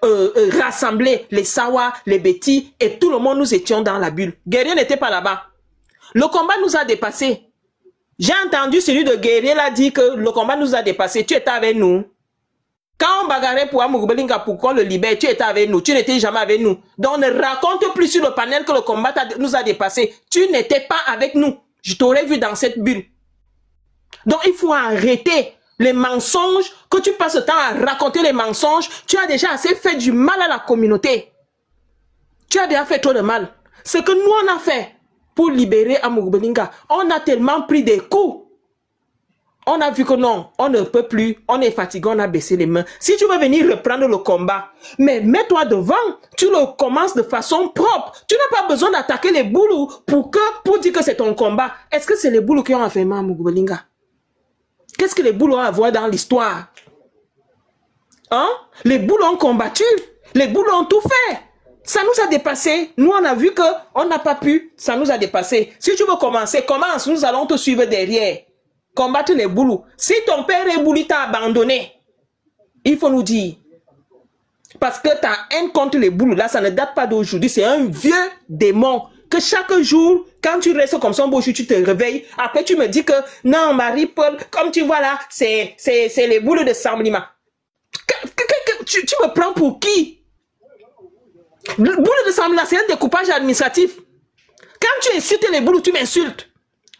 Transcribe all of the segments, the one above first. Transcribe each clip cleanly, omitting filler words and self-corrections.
rassembler les Sawa, les Betty, et tout le monde, nous étions dans la bulle. Guerrier n'était pas là-bas. Le combat nous a dépassés. J'ai entendu celui de Guerrier là dire que le combat nous a dépassés. Tu étais avec nous. Quand on bagarrait pour Amougbelinga pour qu'on le libère, tu étais avec nous. Tu n'étais jamais avec nous. Donc ne raconte plus sur le panel que le combat nous a dépassés. Tu n'étais pas avec nous. Je t'aurais vu dans cette bulle. Donc il faut arrêter les mensonges, que tu passes le temps à raconter les mensonges. Tu as déjà assez fait du mal à la communauté. Tu as déjà fait trop de mal. Ce que nous on a fait pour libérer Amougbelinga, on a tellement pris des coups. On a vu que non, on ne peut plus, on est fatigué, on a baissé les mains. Si tu veux venir reprendre le combat, mais mets-toi devant, tu le commences de façon propre. Tu n'as pas besoin d'attaquer les boulous pour dire que c'est ton combat. Est-ce que c'est les boulous qui ont enfermé Amougbelinga? Qu'est-ce que les boulous ont à voir dans l'histoire? Hein? Les boulous ont combattu, les boulous ont tout fait. Ça nous a dépassé. Nous, on a vu que on n'a pas pu, ça nous a dépassé. Si tu veux commencer, commence, nous allons te suivre derrière. Combattre les boulous. Si ton père est boulou, t'a abandonné, il faut nous dire. Parce que ta haine contre les boulous, là, ça ne date pas d'aujourd'hui. C'est un vieux démon. Que chaque jour, quand tu restes comme ça, tu te réveilles. Après, tu me dis que, non, Marie-Paul, comme tu vois là, c'est les boulous de Samblima. Tu me prends pour qui? Le boulot de Samblima, c'est un découpage administratif. Quand tu insultes les boulous, tu m'insultes.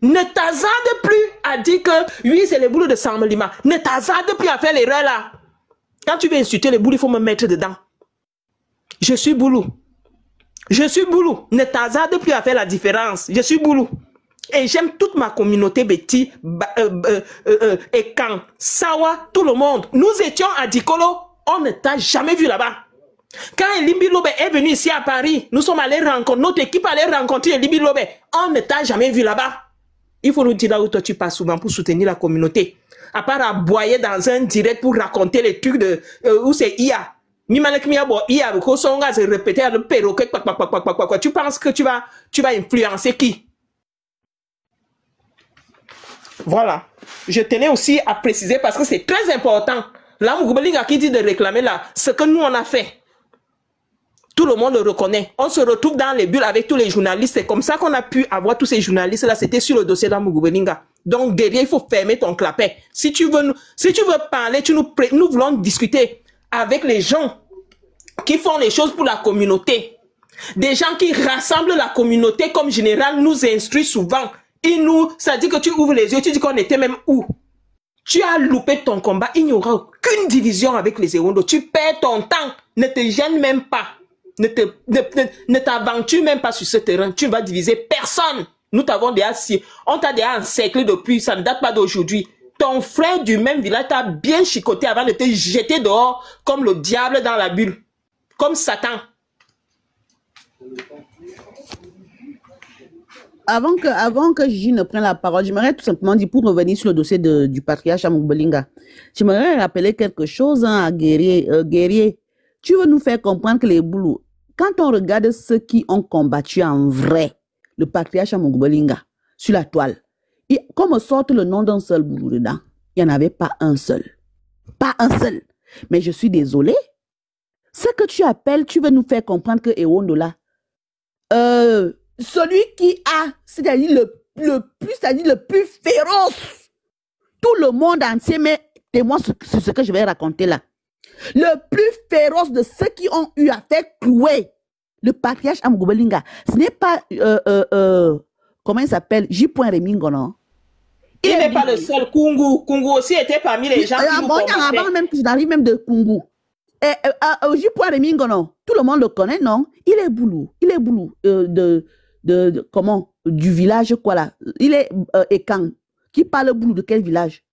Ne t'hazarde plus à dire que oui, c'est les boulots de Samblima. Ne t'hazarde plus à faire l'erreur là. Quand tu veux insulter les boulous, il faut me mettre dedans. Je suis boulou. Je suis boulou. Ne t'hazarde plus à faire la différence. Je suis boulou. Et j'aime toute ma communauté Betty, Ekan, Sawa, tout le monde. Nous étions à Dikolo. On ne t'a jamais vu là-bas. Quand Elimbi Lobe est venu ici à Paris, nous sommes allés rencontrer, notre équipe allait rencontrer Elimbi Lobe. On ne t'a jamais vu là-bas. Il faut nous dire là où toi tu passes souvent pour soutenir la communauté. À part aboyer dans un direct pour raconter les trucs de où c'est IA. IA, se répéter le perroquet. Tu penses que tu vas influencer qui? Voilà. Je tenais aussi à préciser parce que c'est très important. Là, Mougbelinga qui dit de réclamer là, ce que nous on a fait. Tout le monde le reconnaît. On se retrouve dans les bulles avec tous les journalistes. C'est comme ça qu'on a pu avoir tous ces journalistes-là. C'était sur le dossier d'Amougbelinga. Donc, guerrier, il faut fermer ton clapet. Si tu veux parler, nous voulons discuter avec les gens qui font les choses pour la communauté. Des gens qui rassemblent la communauté comme général nous instruit souvent. Ça dit que tu ouvres les yeux, tu dis qu'on était même où? Tu as loupé ton combat. Il n'y aura aucune division avec les Ewondo. Tu perds ton temps. Ne te gêne même pas. Ne t'aventure même pas sur ce terrain. Tu ne vas diviser personne. Nous t'avons déjà, on t'a déjà encerclé depuis, ça ne date pas d'aujourd'hui. Ton frère du même village t'a bien chicoté avant de te jeter dehors comme le diable dans la bulle. Comme Satan. Avant que Gigi ne prenne la parole, j'aimerais tout simplement dire, pour revenir sur le dossier du patriarche Amougbelinga, j'aimerais rappeler quelque chose à Guerrier. Guerrier, tu veux nous faire comprendre que les boulous, quand on regarde ceux qui ont combattu en vrai le patriarche Amougbelinga sur la toile, comme sort le nom d'un seul boulou dedans, il n'y en avait pas un seul. Pas un seul. Mais je suis désolée. Ce que tu appelles, tu veux nous faire comprendre que Ewondo là, celui qui a, c'est-à-dire le plus féroce, tout le monde entier, mais témoin sur ce que je vais raconter là. Le plus féroce de ceux qui ont eu à faire clouer le patriarche Amougbelinga, ce n'est pas, comment il s'appelle, J. Remingo, non? Il n'est pas le seul. Kungu aussi était parmi les gens qui nous combattaient. Avant même que j'arrive même de Kungu. J. Remingo, non? Tout le monde le connaît, non? Il est boulou. Il est boulou comment? Du village, quoi là? Il est Ekan. Qui parle boulou de quel village?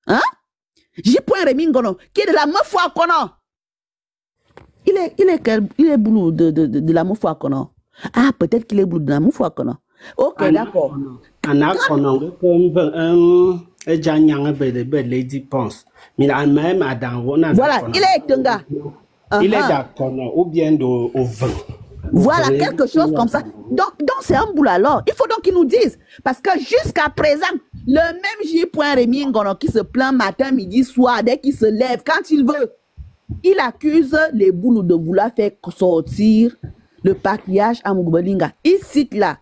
Hein? J. Remingo, non? Qui est de la Meufwa Kono? Il est boulou de la Meufwa Kono. Ah, peut-être qu'il est boulou de la Meufwa Kono. Ok, d'accord. Voilà, il est Tenga. Il est d'accord, ou bien au vin. Voilà, quelque chose comme ça. Donc c'est un boulot alors. Il faut donc qu'ils nous disent. Parce que jusqu'à présent, le même J. Remingo qui se plaint matin, midi, soir, dès qu'il se lève, quand il veut, il accuse les Boulous de vouloir faire sortir le patriarche à Mugubelinga. Il cite là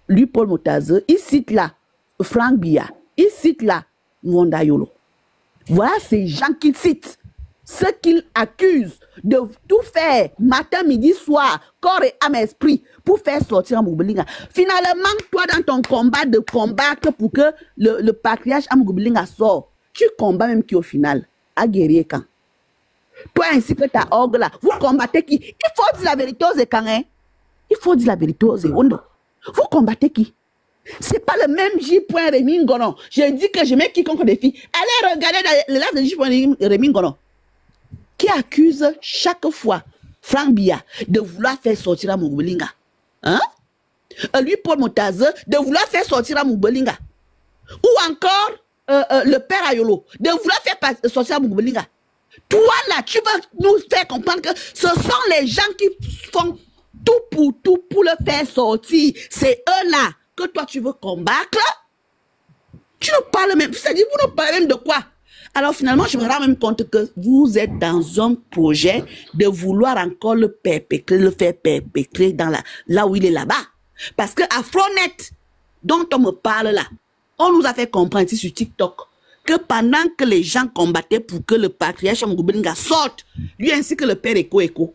lui Paul Motaze, il cite là Frank Biya, il cite là Mwanda Yolo. Voilà ces gens qu'il cite, ceux qu'il accuse de tout faire, matin, midi, soir, corps et âme, esprit, pour faire sortir Mugubelinga. Finalement, toi, dans ton combat de combattre pour que le patriarche Mugubelinga sorte, tu combats même qui au final a guéri quand. Toi ainsi que ta orgue là, vous combattez qui? Il faut dire la vérité aux écans, hein? Il faut dire la vérité aux éwondo. Vous combattez qui? C'est pas le même J. Rémi Ngono. Je dis que je mets quiconque défi. Allez regarder le live de J. Rémi Ngono. Qui accuse chaque fois Frank Biya de vouloir faire sortir à Mugubelinga. Hein? Lui, Paul Motaze, de vouloir faire sortir à Mugubelinga. Ou encore le père Ayolo, de vouloir faire sortir à Mugubelinga. Toi là, tu vas nous faire comprendre que ce sont les gens qui font tout pour le faire sortir. C'est eux là que toi tu veux combattre. Tu nous parles même, c'est-à-dire vous nous parlez même de quoi? Alors finalement, je me rends même compte que vous êtes dans un projet de vouloir encore le perpétrer, le faire perpétrer dans là où il est là-bas. Parce que Afronet, dont on me parle là, on nous a fait comprendre ici sur TikTok que pendant que les gens combattaient pour que le patriarche Mugubelinga sorte, lui ainsi que le père Eko,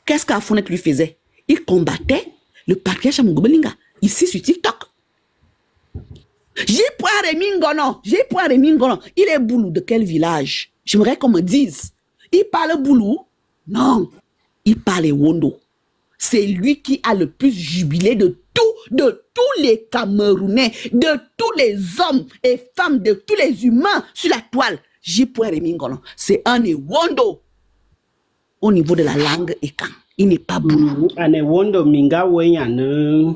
qu'est-ce qu'Afronet lui faisait? Il combattait le patriarche Mugubelinga, ici sur TikTok. J'ai point Rémi Ngono. Il est Boulou de quel village? J'aimerais qu'on me dise. Il parle Boulou? Non. Il parle Wondo. C'est lui qui a le plus jubilé de tous les Camerounais, de tous les hommes et femmes, de tous les humains sur la toile. J'ai point Rémi Ngono. C'est un Wondo. Au niveau de la langue et quand. Il n'est pas Boulou. Un Wondo minga weyane.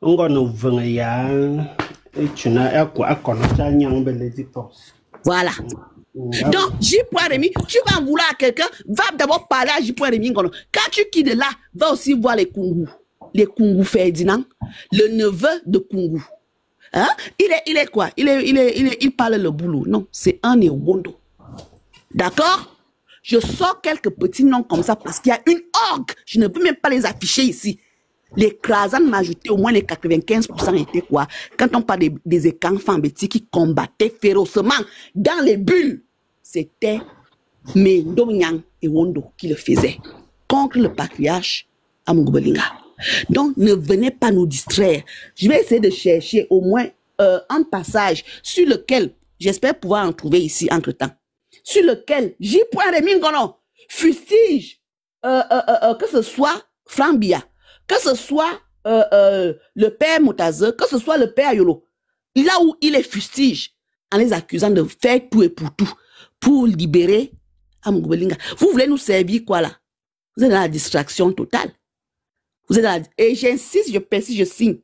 Ngono vengaya. Voilà. Donc, J.Rémi, tu vas en vouloir à quelqu'un, va d'abord parler à J.Rémi. Quand tu quittes là, va aussi voir les Kungu. Les Kungu Ferdinand, le neveu de Kungu. Hein? Il est quoi? Il parle le boulot. Non, c'est un Ewondo. D'accord? Je sors quelques petits noms comme ça parce qu'il y a une orgue. Je ne peux même pas les afficher ici. L'écrasante majorité, au moins les 95% étaient quoi? Quand on parle des enfants bêtis qui combattaient férocement dans les bulles, c'était Mendonyang et Wondo qui le faisaient contre le patriarche à Mugubelinga. Donc, ne venez pas nous distraire. Je vais essayer de chercher au moins un passage sur lequel, j'espère pouvoir en trouver ici entre-temps, sur lequel J.Rémi Ngono fustige que ce soit Frank Biya, que ce soit le père Motaze, que ce soit le père Ayolo, là où il les fustige en les accusant de faire tout et pour tout, pour libérer Mugubelinga. Vous voulez nous servir quoi là? Vous êtes dans la distraction totale. Vous êtes dans la... Et j'insiste, je persiste, je signe.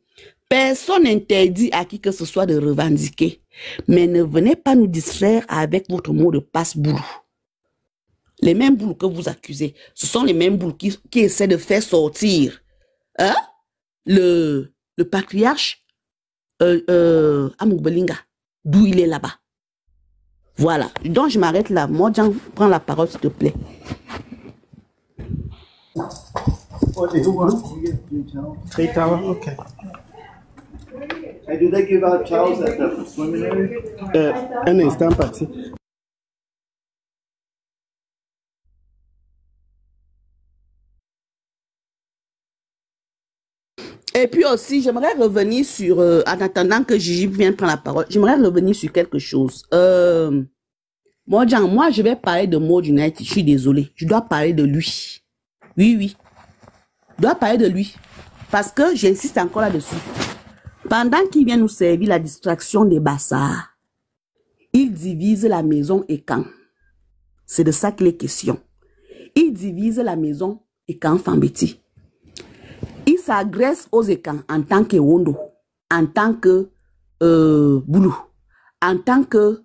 Personne n'interdit à qui que ce soit de revendiquer. Mais ne venez pas nous distraire avec votre mot de passe-boulou. Les mêmes boules que vous accusez, ce sont les mêmes boules qui essaient de faire sortir le patriarche à Mugubelinga, d'où il est là-bas. Voilà. Donc, je m'arrête là. Moi, Jean, prends la parole, s'il te plaît. What do you want? 3 towers? Okay. Hey, do they give out towels at the preliminary? Un instant, parti. Et puis aussi, j'aimerais revenir sur, en attendant que Gigi vienne prendre la parole, j'aimerais revenir sur quelque chose. Moi, je vais parler de Mode United, je suis désolé. Je dois parler de lui. Oui. Je dois parler de lui. Parce que j'insiste encore là-dessus. Pendant qu'il vient nous servir la distraction des bassards, il divise la maison et camp. C'est de ça qu'il est question. Il divise la maison et camp Fambeti. Il s'agresse aux écans en tant que Wondo, en tant que Boulou, en tant que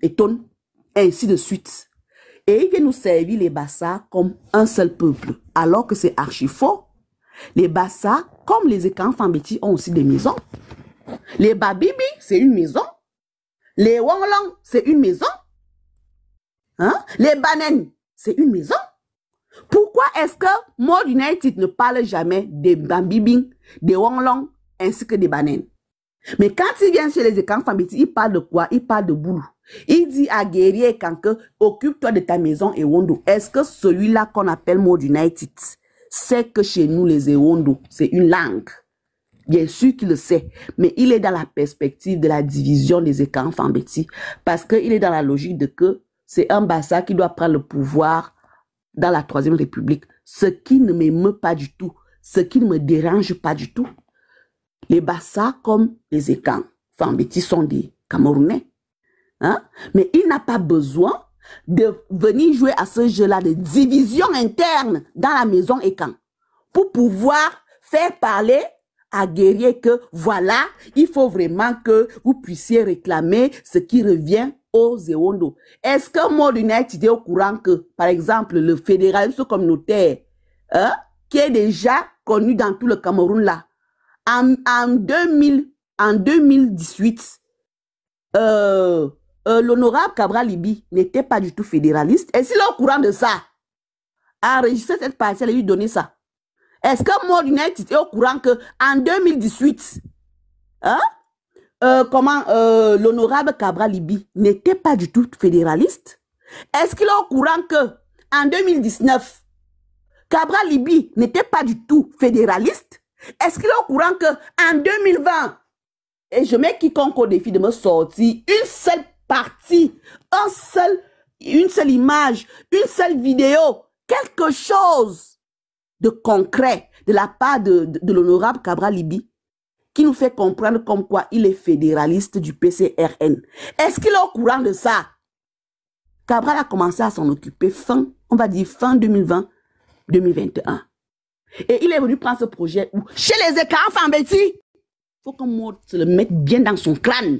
Eton, ainsi de suite. Et il vient nous servir les Bassas comme un seul peuple, alors que c'est archi faux. Les Bassas, comme les écans Fambeti, ont aussi des maisons. Les Babibi, c'est une maison. Les Wonglong, c'est une maison. Hein? Les Banen, c'est une maison. Pourquoi est-ce que Mode United ne parle jamais des Bambibing, des Wonglong, ainsi que des Banen? Mais quand il vient chez les écrans Fambeti, il parle de quoi? Il parle de boulot. Il dit à Guerrier Kanke, occupe-toi de ta maison et Wondo. Est-ce que celui-là qu'on appelle Mode United sait que chez nous, les Ewondo, c'est une langue? Bien sûr qu'il le sait, mais il est dans la perspective de la division des écrans Fambeti parce qu'il est dans la logique de que c'est un Bassa qui doit prendre le pouvoir dans la Troisième République. Ce qui ne m'émeut pas du tout, ce qui ne me dérange pas du tout. Les Bassa comme les écrans Fambeti sont des Camerounais. Hein? Mais il n'a pas besoin de venir jouer à ce jeu-là de division interne dans la maison Ekan pour pouvoir faire parler à Guerrier que voilà, il faut vraiment que vous puissiez réclamer ce qui revient aux Ewondo. Est-ce que Mode United est au courant que, par exemple, le fédéralisme communautaire, hein, qui est déjà connu dans tout le Cameroun là, en 2018, l'honorable Cabral Libi n'était pas du tout fédéraliste. Et s'il est au courant de ça, enregistrer cette parcelle et lui donner ça. Est-ce que Mode United est au courant que en 2018, hein, l'honorable Cabral Libi n'était pas du tout fédéraliste? Est-ce qu'il est au courant que en 2019, Cabral Libi n'était pas du tout fédéraliste? Est-ce qu'il est au courant que en 2020, et je mets quiconque au défi de me sortir une seule partie, une seule image, une seule vidéo, quelque chose de concret de la part de l'honorable Cabral Libi qui nous fait comprendre comme quoi il est fédéraliste du PCRN. Est-ce qu'il est au courant de ça? Cabral a commencé à s'en occuper fin 2020-2021. Et il est venu prendre ce projet où, chez les écrans Fambeti, il faut qu'on se le mette bien dans son crâne.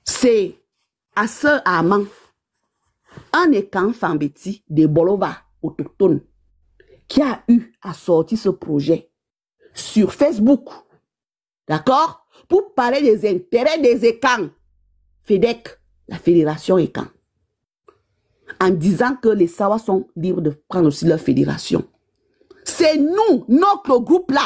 C'est à ce Armand, un écran Fambeti de Bolova autochtone qui a eu à sortir ce projet sur Facebook, d'accord, pour parler des intérêts des écrans, FEDEC, la fédération écran, en disant que les Sawa sont libres de prendre aussi leur fédération. C'est nous, notre groupe là,